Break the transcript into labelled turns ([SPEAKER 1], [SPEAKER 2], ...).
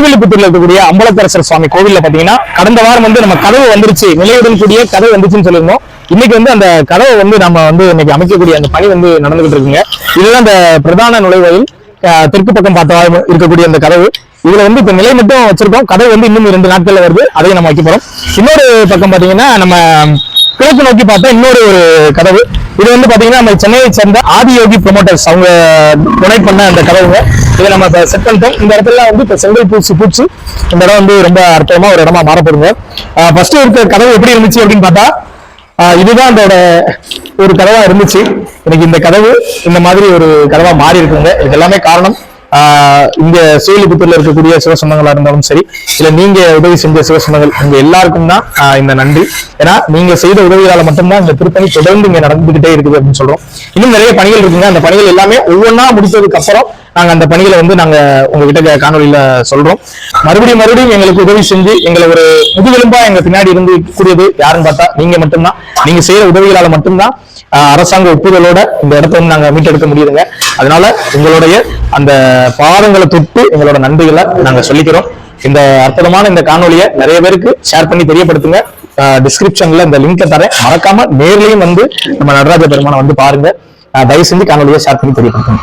[SPEAKER 1] ஸ்ரீவில்லிபுத்தூர்ல இருக்கக்கூடிய அம்பலத்தரசர் சுவாமி கோவில்ல பாத்தீங்கன்னா கடந்த வாரம் வந்து நம்ம கதவு வந்துருச்சு, நிலையுடன் கூடிய கதவு வந்துச்சுன்னு சொல்லியிருந்தோம். இன்னைக்கு வந்து அந்த கதவை வந்து நம்ம வந்து இன்னைக்கு அமைக்கக்கூடிய அந்த பணி வந்து நடந்துகிட்டு இருக்குங்க. இதுதான் அந்த பிரதான நுழைவாயில், தெற்கு பக்கம் பார்த்த இருக்கக்கூடிய அந்த கதவு. இதுல வந்து இப்ப நிலை மட்டும் வச்சிருக்கோம். கதவு வந்து இன்னும் 2 நாட்கள்ல வருது, அதையும் நம்ம வைக்க போறோம். இன்னொரு பக்கம் பாத்தீங்கன்னா நம்ம கிழக்கு நோக்கி பார்த்தா இன்னொரு ஒரு கதவு. இது வந்து பாத்தீங்கன்னா நம்ம சென்னையை சேர்ந்த ஆதியோகி ப்ரொமோட்டர்ஸ் அவங்க டொனேட் பண்ண அந்த கதவுங்க. இதை நம்ம செட் பண்ணிட்டோம். இந்த இடத்துல வந்து இப்ப செங்கல் பூச்சி இந்த இடம் வந்து ரொம்ப அற்புதமா ஒரு இடமா மாறப்படுங்க. ஃபர்ஸ்ட் இருக்க கதவு எப்படி இருந்துச்சு அப்படின்னு பார்த்தா இதுதான் அதோட ஒரு கதவா இருந்துச்சு. எனக்கு இந்த கதவு இந்த மாதிரி ஒரு கதவா மாறி இருக்குங்க. இது எல்லாமே காரணம் இங்க ஸ்ரீவில்லிபுத்தூர்ல இருக்கக்கூடிய சிவசொந்தங்களா இருந்தாலும் சரி, இல்ல நீங்க உதவி செஞ்ச சிவசொந்தங்கள் உங்க எல்லாருக்கும் தான் இந்த நன்றி. ஏன்னா நீங்க செய்த உதவியால மட்டும்தான் இந்த திருப்பணி தொடர்ந்து இங்க நடந்துகிட்டே இருக்குது அப்படின்னு சொல்றோம். இன்னும் நிறைய பணிகள் இருக்குங்க. அந்த பணிகள் எல்லாமே ஒவ்வொன்றா முடிச்சதுக்கு அப்புறம் நாங்க அந்த பணிகளை வந்து நாங்க உங்ககிட்ட காணொலியில சொல்றோம். மறுபடியும் எங்களுக்கு உதவி செஞ்சு எங்களை ஒரு முதுகெலும்பா எங்க பின்னாடி இருந்து கூடியது யாருன்னு பார்த்தா நீங்க மட்டும்தான். நீங்க செய்யற உதவிகளால மட்டும்தான் அரசாங்க ஒப்புதலோட இந்த இடத்த வந்து நாங்க மீட்டெடுக்க முடியுதுங்க. அதனால உங்களுடைய அந்த பாதங்களை தொட்டு எங்களோட நன்றிகளை நாங்க சொல்லிக்கிறோம். இந்த அற்புதமான இந்த காணொலியை நிறைய பேருக்கு ஷேர் பண்ணி தெரியப்படுத்துங்க. டிஸ்கிரிப்ஷன்ல இந்த லிங்கை தரேன், மறக்காம நேர்லயும் வந்து நம்ம நடராஜ பெருமானை வந்து பாருங்க. தயவு செஞ்சு காணொலியை ஷேர் பண்ணி தெரியப்படுத்துங்க.